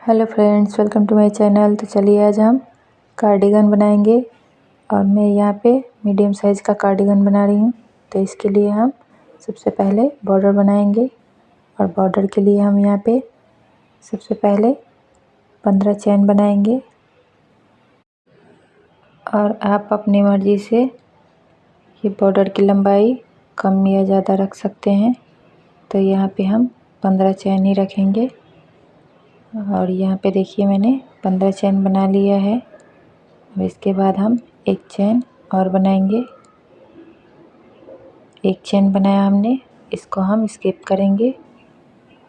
Hello friends, welcome to my channel. तो चलिए आज हम कार्डिगन बनाएंगे और मैं यहाँ पे मीडियम साइज़ का कार्डिगन बना रही हूँ। तो इसके लिए हम सबसे पहले बॉर्डर बनाएंगे और बॉर्डर के लिए हम यहाँ पे सबसे पहले 15 चेन बनाएंगे और आप अपनी मर्ज़ी से ये बॉर्डर की लंबाई कम या ज़्यादा रख सकते हैं। तो यहाँ पे हम 15 चेन ही रखेंगे और यहाँ पे देखिए मैंने 15 चेन बना लिया है। अब इसके बाद हम एक चेन और बनाएंगे। एक चेन बनाया हमने, इसको हम स्किप करेंगे।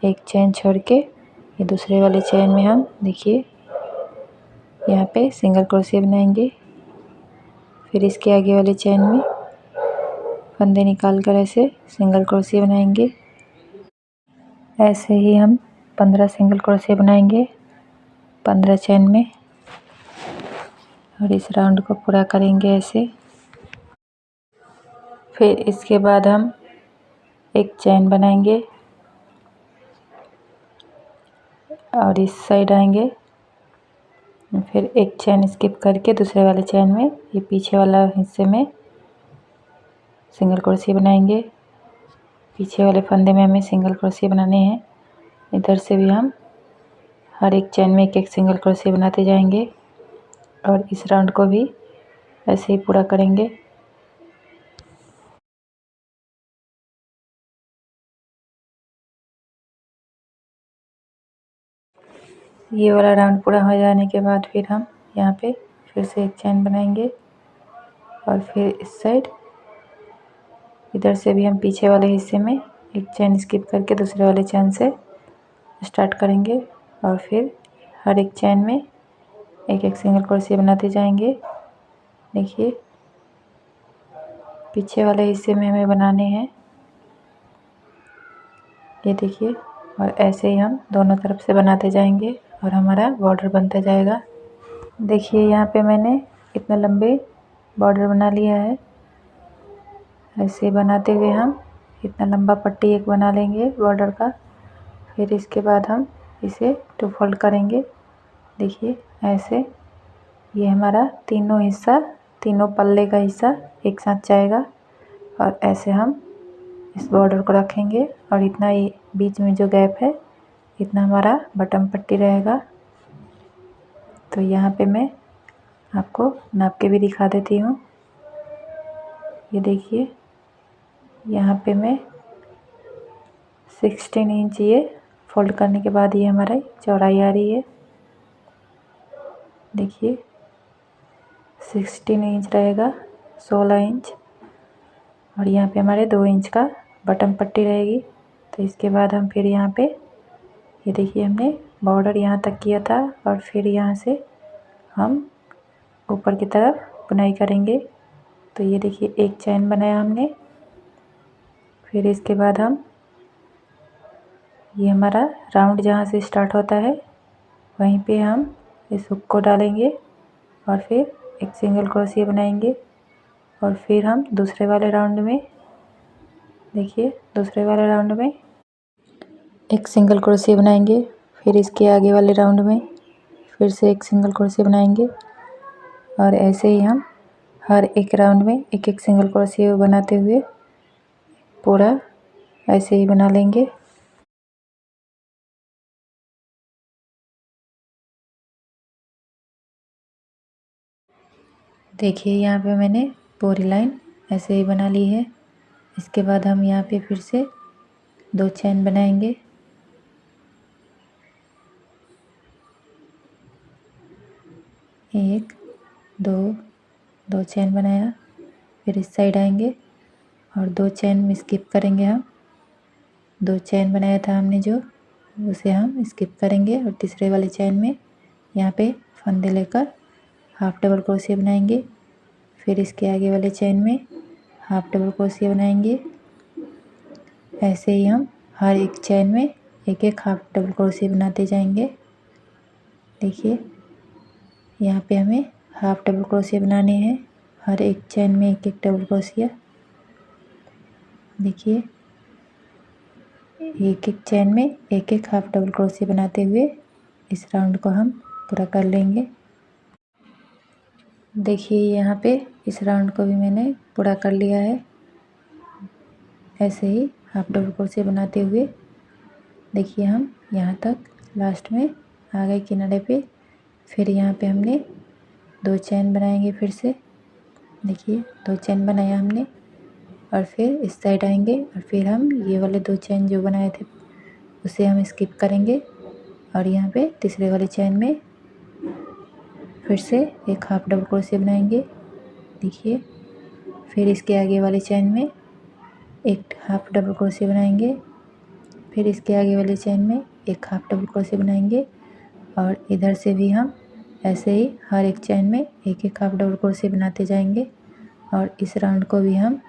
एक चेन छोड़ के ये दूसरे वाले चेन में हम देखिए यहाँ पे सिंगल क्रोशिया बनाएंगे। फिर इसके आगे वाले चेन में फंदे निकाल कर ऐसे सिंगल क्रोशिया बनाएंगे। ऐसे ही हम 15 सिंगल क्रोशिया बनाएंगे 15 चेन में और इस राउंड को पूरा करेंगे ऐसे। फिर इसके बाद हम एक चेन बनाएंगे और इस साइड आएंगे। फिर एक चेन स्किप करके दूसरे वाले चेन में ये पीछे वाला हिस्से में सिंगल क्रोशिया बनाएंगे। पीछे वाले फंदे में हमें सिंगल क्रोशिया बनाने हैं। इधर से भी हम हर एक चेन में एक एक सिंगल क्रोशिया बनाते जाएंगे और इस राउंड को भी ऐसे ही पूरा करेंगे। ये वाला राउंड पूरा हो जाने के बाद फिर हम यहाँ पे फिर से एक चेन बनाएंगे और फिर इस साइड इधर से भी हम पीछे वाले हिस्से में एक चेन स्किप करके दूसरे वाले चेन से स्टार्ट करेंगे और फिर हर एक चेन में एक एक सिंगल क्रोशिया बनाते जाएंगे। देखिए पीछे वाले हिस्से में हमें बनाने हैं, ये देखिए। और ऐसे ही हम दोनों तरफ से बनाते जाएंगे और हमारा बॉर्डर बनता जाएगा। देखिए यहाँ पे मैंने इतना लंबे बॉर्डर बना लिया है। ऐसे बनाते हुए हम इतना लंबा पट्टी एक बना लेंगे बॉर्डर का। फिर इसके बाद हम इसे 2 फोल्ड करेंगे। देखिए ऐसे ये हमारा तीनों हिस्सा, तीनों पल्ले का हिस्सा एक साथ जाएगा और ऐसे हम इस बॉर्डर को रखेंगे और इतना ये बीच में जो गैप है इतना हमारा बटन पट्टी रहेगा। तो यहाँ पे मैं आपको नाप के भी दिखा देती हूँ। ये देखिए यहाँ पे मैं 16 इंच ये फोल्ड करने के बाद ये हमारा चौड़ाई आ रही है। देखिए 16 इंच रहेगा, 16 इंच और यहाँ पे हमारे 2 इंच का बटन पट्टी रहेगी। तो इसके बाद हम फिर यहाँ पे ये देखिए हमने बॉर्डर यहाँ तक किया था और फिर यहाँ से हम ऊपर की तरफ बुनाई करेंगे। तो ये देखिए एक चेन बनाया हमने। फिर इसके बाद हम ये हमारा राउंड जहाँ से स्टार्ट होता है वहीं पे हम इस हुक को डालेंगे और फिर एक सिंगल क्रोशिया बनाएंगे और फिर हम दूसरे वाले राउंड में देखिए दूसरे वाले राउंड में एक सिंगल क्रोशिया बनाएंगे। फिर इसके आगे वाले राउंड में फिर से एक सिंगल क्रोशिया बनाएंगे और ऐसे ही हम हर एक राउंड में एक एक सिंगल क्रोशिया बनाते हुए पूरा ऐसे ही बना लेंगे। देखिए यहाँ पे मैंने पूरी लाइन ऐसे ही बना ली है। इसके बाद हम यहाँ पे फिर से 2 चेन बनाएंगे। एक, दो चेन बनाया। फिर इस साइड आएंगे और 2 चेन में स्किप करेंगे हम। 2 चेन बनाया था हमने जो, उसे हम स्किप करेंगे और तीसरे वाले चेन में यहाँ पे फंदे लेकर हाफ डबल क्रोशिया बनाएंगे। फिर इसके आगे वाले चेन में हाफ डबल क्रोशिया बनाएंगे। ऐसे ही हम हर एक चेन में एक एक हाफ डबल क्रोशिया बनाते जाएंगे। देखिए यहाँ पे हमें हाफ डबल क्रोशिया बनाने हैं, हर एक चेन में एक एक डबल क्रोशिया। देखिए एक एक चेन में एक एक हाफ डबल क्रोशिया बनाते हुए इस राउंड को हम पूरा कर लेंगे। देखिए यहाँ पे इस राउंड को भी मैंने पूरा कर लिया है। ऐसे ही हाफ डबल क्रोशिया बनाते हुए देखिए हम यहाँ तक लास्ट में आ गए किनारे पे। फिर यहाँ पे हमने 2 चेन बनाएंगे फिर से। देखिए 2 चेन बनाया हमने और फिर इस साइड आएंगे और फिर हम ये वाले 2 चेन जो बनाए थे उसे हम स्किप करेंगे और यहाँ पे तीसरे वाले चेन में फिर से एक हाफ डबल क्रोशिया बनाएंगे। देखिए फिर इसके आगे वाले चेन में एक हाफ डबल क्रोशिया बनाएंगे। फिर इसके आगे वाले चेन में एक हाफ डबल क्रोशिया बनाएंगे और इधर से भी हम ऐसे ही हर एक चेन में एक एक हाफ डबल क्रोशिया बनाते जाएंगे और इस राउंड को भी हम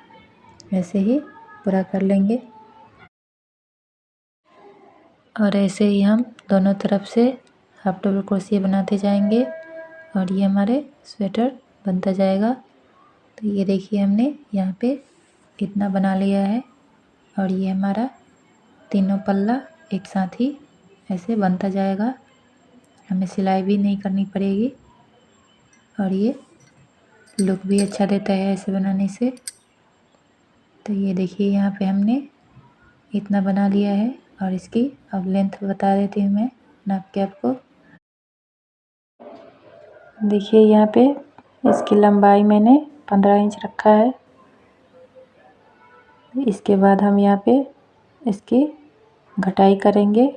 ऐसे ही पूरा कर लेंगे। और ऐसे ही हम दोनों तरफ से हाफ डबल क्रोशिया बनाते जाएंगे और ये हमारे स्वेटर बनता जाएगा। तो ये देखिए हमने यहाँ पे इतना बना लिया है और ये हमारा तीनों पल्ला एक साथ ही ऐसे बनता जाएगा। हमें सिलाई भी नहीं करनी पड़ेगी और ये लुक भी अच्छा देता है ऐसे बनाने से। तो ये देखिए यहाँ पे हमने इतना बना लिया है और इसकी अब लेंथ बता देती हूँ मैं नाप के आपको। देखिए यहाँ पे इसकी लंबाई मैंने 15 इंच रखा है। इसके बाद हम यहाँ पे इसकी घटाई करेंगे,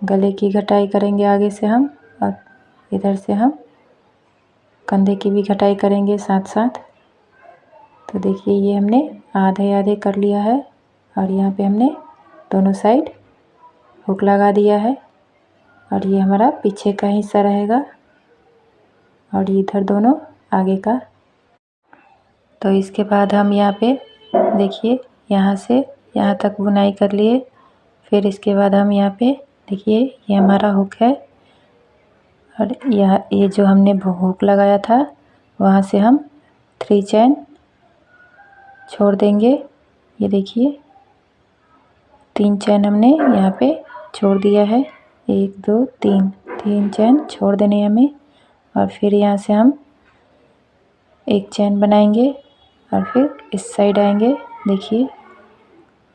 गले की घटाई करेंगे आगे से हम और इधर से हम कंधे की भी घटाई करेंगे साथ साथ। तो देखिए ये हमने आधे आधे कर लिया है और यहाँ पे हमने दोनों साइड हुक लगा दिया है और ये हमारा पीछे का हिस्सा रहेगा और इधर दोनों आगे का। तो इसके बाद हम यहाँ पे देखिए यहाँ से यहाँ तक बुनाई कर लिए। फिर इसके बाद हम यहाँ पे देखिए ये हमारा हुक है और ये जो हमने हुक लगाया था वहाँ से हम 3 चेन छोड़ देंगे। ये देखिए 3 चेन हमने यहाँ पे छोड़ दिया है। 1 2 3 चेन छोड़ देने हमें और फिर यहाँ से हम एक चेन बनाएंगे और फिर इस साइड आएंगे देखिए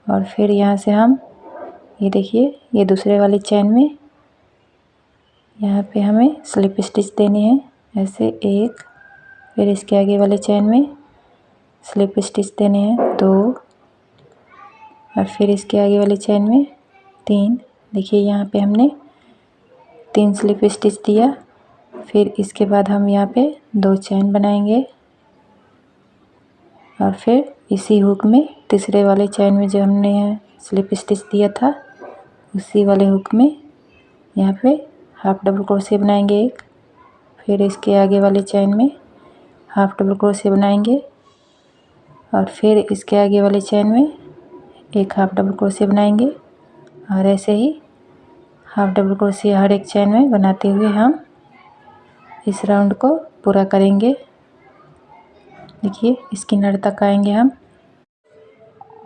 और फिर यहाँ से हम ये देखिए ये दूसरे वाले चेन में यहाँ पे हमें स्लिप स्टिच देने हैं ऐसे एक। फिर इसके आगे वाले चेन में स्लिप स्टिच देने हैं 2 और फिर इसके आगे वाले चेन में 3। देखिए यहाँ पे हमने 3 स्लिप स्टिच दिया। फिर इसके बाद हम यहाँ पे 2 चेन बनाएंगे और फिर इसी हुक में तीसरे वाले चेन में जो हमने स्लिप स्टिच दिया था उसी वाले हुक में यहाँ पे हाफ डबल क्रोशिया बनाएंगे एक। फिर इसके आगे वाले चेन में हाफ डबल क्रोशिया बनाएंगे और फिर इसके आगे वाले चेन में एक हाफ डबल क्रोशिया बनाएंगे और ऐसे ही हाफ डबल क्रोशिया हर एक चेन में बनाते हुए हम इस राउंड को पूरा करेंगे। देखिए इस किनारे तक आएंगे हम।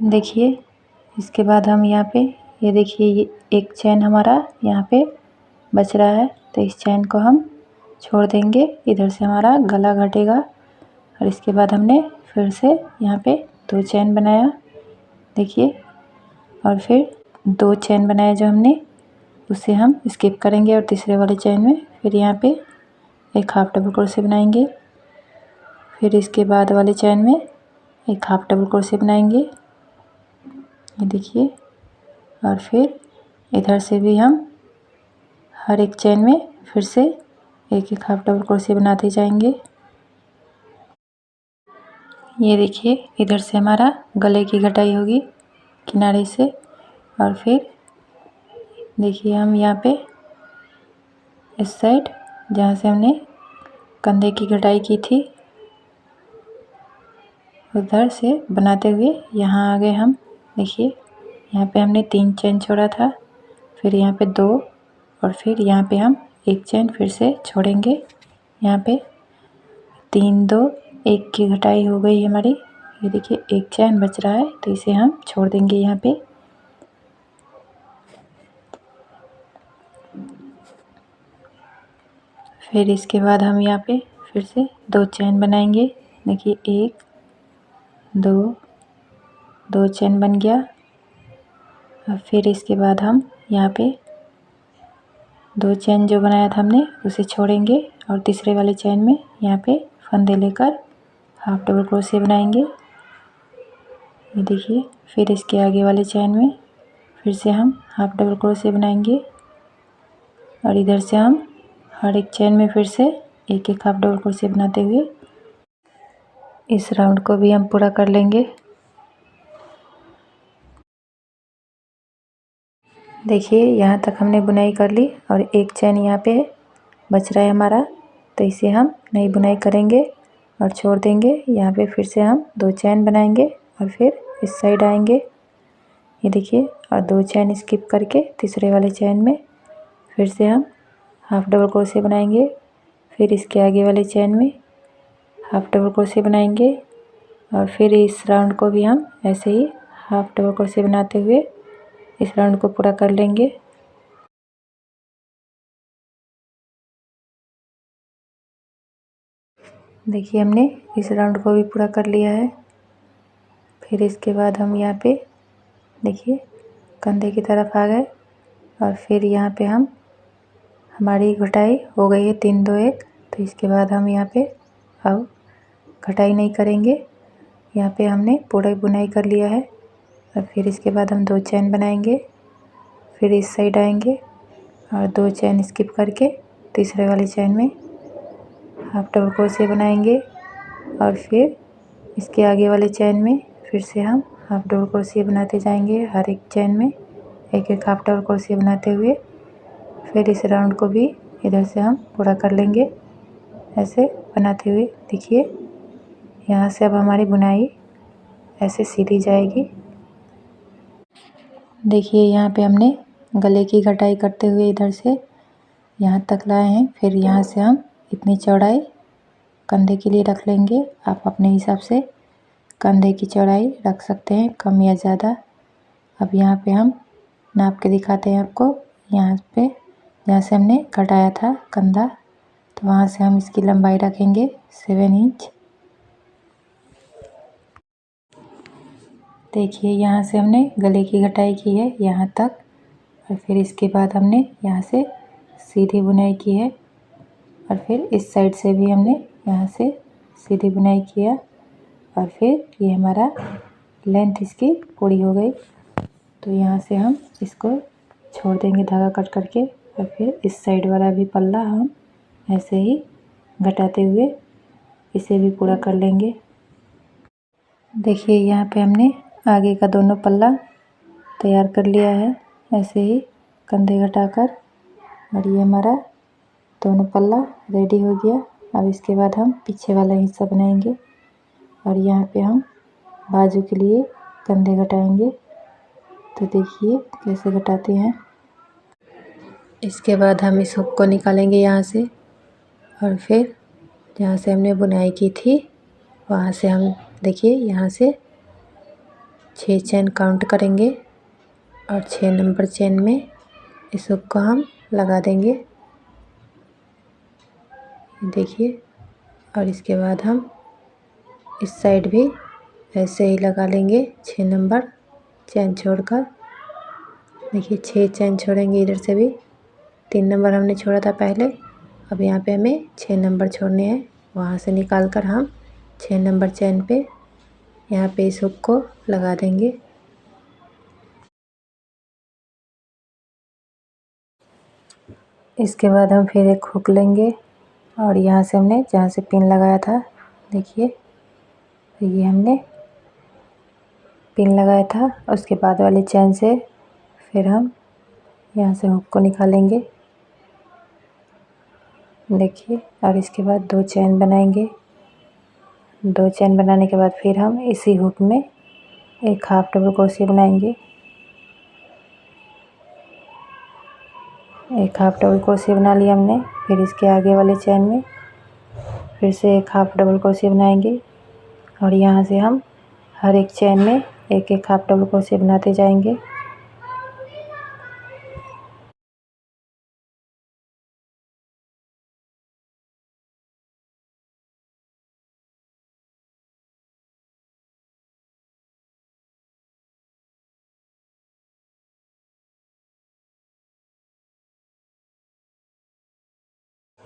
देखिए इसके बाद हम यहाँ पे ये देखिए ये एक चेन हमारा यहाँ पे बच रहा है तो इस चेन को हम छोड़ देंगे। इधर से हमारा गला घटेगा और इसके बाद हमने फिर से यहाँ पे 2 चेन बनाया देखिए और फिर 2 चेन बनाया जो हमने उसे हम स्किप करेंगे और तीसरे वाले चेन में फिर यहाँ पे एक हाफ डबल क्रोशिया बनाएंगे। फिर इसके बाद वाले चेन में एक हाफ डबल क्रोशिया बनाएंगे ये देखिए और फिर इधर से भी हम हर एक चेन में फिर से एक एक हाफ डबल क्रोशिया बनाते जाएंगे। ये देखिए इधर से हमारा गले की घटाई होगी किनारे से और फिर देखिए हम यहाँ पे इस साइड जहाँ से हमने कंधे की घटाई की थी उधर से बनाते हुए यहाँ आ गए हम। देखिए यहाँ पे हमने 3 चेन छोड़ा था फिर यहाँ पे 2 और फिर यहाँ पे हम एक चेन फिर से छोड़ेंगे। यहाँ पे 3 2 1 की घटाई हो गई हमारी। ये देखिए एक चेन बच रहा है तो इसे हम छोड़ देंगे यहाँ पे। फिर इसके बाद हम यहाँ पे फिर से 2 चेन बनाएंगे। देखिए 1 2 चेन बन गया। और फिर इसके बाद हम यहाँ पे 2 चेन जो बनाया था हमने उसे छोड़ेंगे और तीसरे वाले चेन में यहाँ पे फंदे लेकर हाफ डबल क्रोशिया बनाएंगे। ये देखिए, फिर इसके आगे वाले चेन में फिर से हम हाफ डबल क्रोशिया बनाएंगे और इधर से हम हर एक चेन में फिर से एक एक हाफ डबल क्रोशिया बनाते हुए इस राउंड को भी हम पूरा कर लेंगे। देखिए, यहाँ तक हमने बुनाई कर ली और एक चेन यहाँ पे बच रहा है हमारा, तो इसे हम नई बुनाई करेंगे और छोड़ देंगे। यहाँ पे फिर से हम 2 चेन बनाएंगे और फिर इस साइड आएंगे। ये देखिए, और 2 चेन स्किप करके तीसरे वाले चेन में फिर से हम हाफ डबल क्रोशिया बनाएंगे। फिर इसके आगे वाले चेन में हाफ डबल क्रोशिया बनाएंगे और फिर इस राउंड को भी हम ऐसे ही हाफ डबल क्रोशिया बनाते हुए इस राउंड को पूरा कर लेंगे। देखिए, हमने इस राउंड को भी पूरा कर लिया है। फिर इसके बाद हम यहाँ पे देखिए कंधे की तरफ आ गए और फिर यहाँ पे हम हमारी घटाई हो गई है 3 2 1। तो इसके बाद हम यहाँ पे अब घटाई नहीं करेंगे। यहाँ पे हमने पूरा बुनाई कर लिया है और फिर इसके बाद हम 2 चेन बनाएंगे। फिर इस साइड आएंगे और 2 चेन स्किप करके तीसरे वाले चेन में हाफ डबल क्रोशिया बनाएंगे और फिर इसके आगे वाले चेन में फिर से हम हाफ डबल क्रोशिया बनाते जाएंगे। हर एक चेन में एक एक हाफ डबल क्रोशिया बनाते हुए फिर इस राउंड को भी इधर से हम पूरा कर लेंगे ऐसे बनाते हुए। देखिए, यहाँ से अब हमारी बुनाई ऐसे सीधी जाएगी। देखिए, यहाँ पे हमने गले की घटाई करते हुए इधर से यहाँ तक लाए हैं। फिर यहाँ से हम इतनी चौड़ाई कंधे के लिए रख लेंगे। आप अपने हिसाब से कंधे की चौड़ाई रख सकते हैं, कम या ज़्यादा। अब यहाँ पे हम नाप के दिखाते हैं आपको। यहाँ पे जहाँ से हमने घटाया था कंधा, तो वहाँ से हम इसकी लंबाई रखेंगे 7 इंच। देखिए, यहाँ से हमने गले की घटाई की है यहाँ तक और फिर इसके बाद हमने यहाँ से सीधी बुनाई की है और फिर इस साइड से भी हमने यहाँ से सीधी बुनाई किया और फिर ये हमारा लेंथ इसकी पूरी हो गई। तो यहाँ से हम इसको छोड़ देंगे धागा कट करके और फिर इस साइड वाला भी पल्ला हम ऐसे ही घटाते हुए इसे भी पूरा कर लेंगे। देखिए, यहाँ पे हमने आगे का दोनों पल्ला तैयार कर लिया है ऐसे ही कंधे घटाकर और ये हमारा दोनों पल्ला रेडी हो गया। अब इसके बाद हम पीछे वाला हिस्सा बनाएंगे और यहाँ पे हम बाजू के लिए कंधे घटाएंगे। तो देखिए कैसे घटाते हैं। इसके बाद हम इस हुक को निकालेंगे यहाँ से और फिर जहाँ से हमने बुनाई की थी वहाँ से हम देखिए यहाँ से 6 चेन काउंट करेंगे और 6 नंबर चेन में इस हुक को हम लगा देंगे। देखिए, और इसके बाद हम इस साइड भी ऐसे ही लगा लेंगे 6 नंबर चेन छोड़कर। देखिए, 6 चेन छोड़ेंगे इधर से भी। 3 नंबर हमने छोड़ा था पहले, अब यहाँ पे हमें 6 नंबर छोड़ने हैं। वहाँ से निकाल कर हम 6 नंबर चेन पे यहाँ पे इस हुक को लगा देंगे। इसके बाद हम फिर एक हुक लेंगे और यहाँ से हमने जहाँ से पिन लगाया था देखिए, तो ये हमने पिन लगाया था। उसके बाद वाले चेन से फिर हम यहाँ से हुक को निकालेंगे देखिए, और इसके बाद 2 चेन बनाएंगे। 2 चेन बनाने के बाद फिर हम इसी हुक में एक हाफ डबल क्रोशिया बनाएंगे। एक हाफ डबल क्रोशिया बना लिया हमने। फिर इसके आगे वाले चेन में फिर से एक हाफ डबल क्रोशिया बनाएंगे और यहाँ से हम हर एक चेन में एक एक हाफ डबल क्रोशिया बनाते जाएंगे।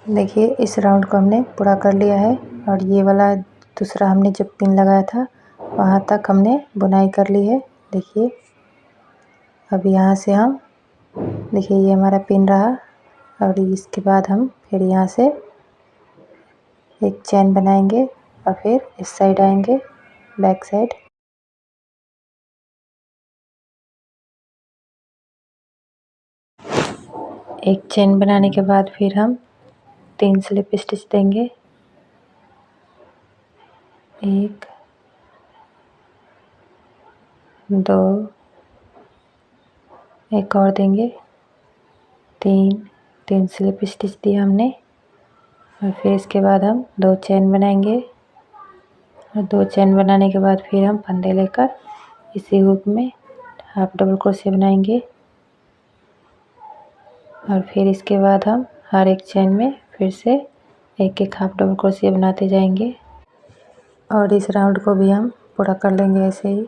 देखिए इस राउंड को हमने पूरा कर लिया है और ये वाला दूसरा हमने जो पिन लगाया था वहाँ तक हमने बुनाई कर ली है। देखिए अब यहाँ से हम देखिए ये हमारा पिन रहा और इसके बाद हम फिर यहाँ से एक चेन बनाएंगे और फिर इस साइड आएंगे बैक साइड। एक चेन बनाने के बाद फिर हम 3 स्लिप स्टिच देंगे, 1 2 एक और देंगे, 3 स्लिप स्टिच दिया हमने और फिर इसके बाद हम 2 चेन बनाएंगे और 2 चेन बनाने के बाद फिर हम फंदे लेकर इसी हुक में हाफ डबल क्रोशिया बनाएंगे और फिर इसके बाद हम हर एक चेन में फिर से एक एक हाफ डबल क्रोशिया बनाते जाएंगे और इस राउंड को भी हम पूरा कर लेंगे ऐसे ही।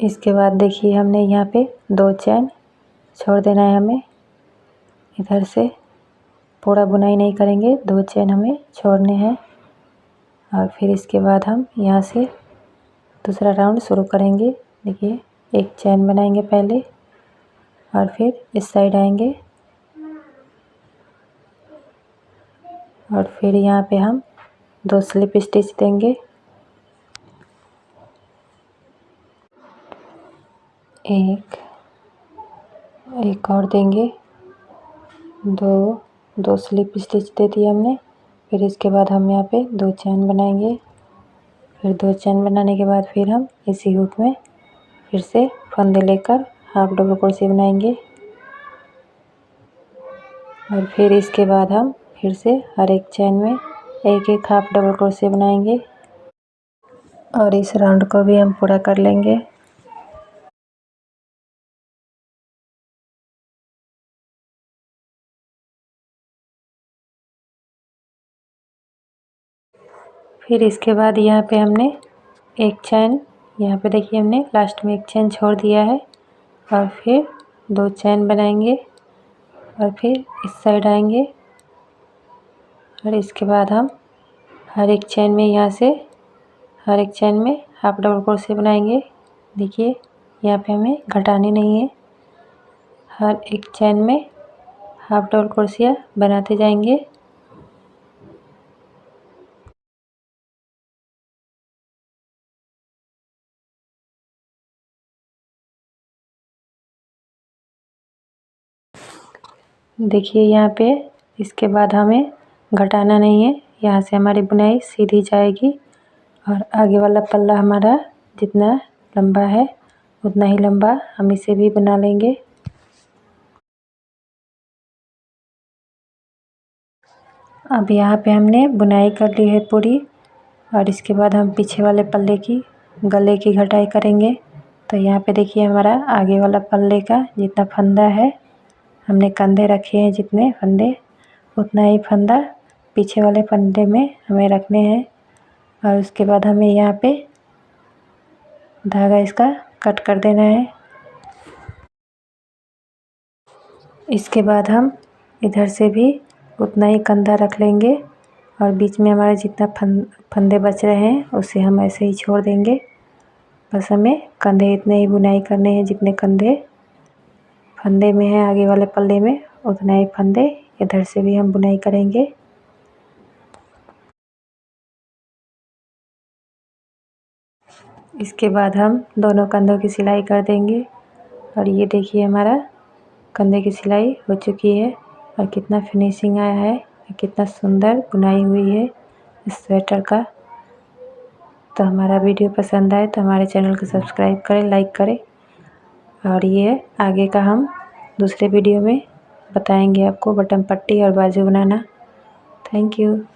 इसके बाद देखिए हमने यहाँ पे 2 चेन छोड़ देना है, हमें इधर से पूरा बुनाई नहीं करेंगे, 2 चेन हमें छोड़ने हैं और फिर इसके बाद हम यहाँ से दूसरा राउंड शुरू करेंगे। देखिए एक चेन बनाएंगे पहले और फिर इस साइड आएंगे और फिर यहाँ पे हम 2 स्लिप स्टिच देंगे, एक और देंगे, 2 स्लिप स्टिच दे दिए हमने। फिर इसके बाद हम यहाँ पे 2 चेन बनाएंगे, फिर 2 चेन बनाने के बाद फिर हम इसी हुक में फिर से फंदे लेकर हाफ डबल क्रोशिया बनाएंगे और फिर इसके बाद हम फिर से हर एक चेन में एक एक हाफ डबल क्रोशिया बनाएंगे और इस राउंड को भी हम पूरा कर लेंगे। फिर इसके बाद यहाँ पे हमने एक चेन, यहाँ पे देखिए हमने लास्ट में एक चेन छोड़ दिया है और फिर 2 चेन बनाएंगे और फिर इस साइड आएंगे और इसके बाद हम हर एक चेन में यहाँ से हर एक चेन में हाफ डबल क्रोशिया बनाएंगे। देखिए यहाँ पे हमें घटानी नहीं है, हर एक चेन में हाफ डबल क्रोशिया बनाते जाएंगे। देखिए यहाँ पे इसके बाद हमें घटाना नहीं है, यहाँ से हमारी बुनाई सीधी जाएगी और आगे वाला पल्ला हमारा जितना लंबा है उतना ही लंबा हम इसे भी बना लेंगे। अब यहाँ पे हमने बुनाई कर ली है पूरी और इसके बाद हम पीछे वाले पल्ले की गले की घटाई करेंगे। तो यहाँ पे देखिए हमारा आगे वाला पल्ले का जितना फंदा है हमने कंधे रखे हैं, जितने फंदे उतना ही फंदा पीछे वाले फंदे में हमें रखने हैं और उसके बाद हमें यहाँ पे धागा इसका कट कर देना है। इसके बाद हम इधर से भी उतना ही कंधा रख लेंगे और बीच में हमारा जितना फंदे बच रहे हैं उसे हम ऐसे ही छोड़ देंगे। बस हमें कंधे इतने ही बुनाई करने हैं, जितने कंधे फंदे में है आगे वाले पल्ले में उतना ही फंदे इधर से भी हम बुनाई करेंगे। इसके बाद हम दोनों कंधों की सिलाई कर देंगे और ये देखिए हमारा कंधे की सिलाई हो चुकी है और कितना फिनिशिंग आया है, कितना सुंदर बुनाई हुई है इस स्वेटर का। तो हमारा वीडियो पसंद आए तो हमारे चैनल को सब्सक्राइब करें, लाइक करें और ये आगे का हम दूसरे वीडियो में बताएंगे आपको बटन पट्टी और बाजू बनाना। Thank you.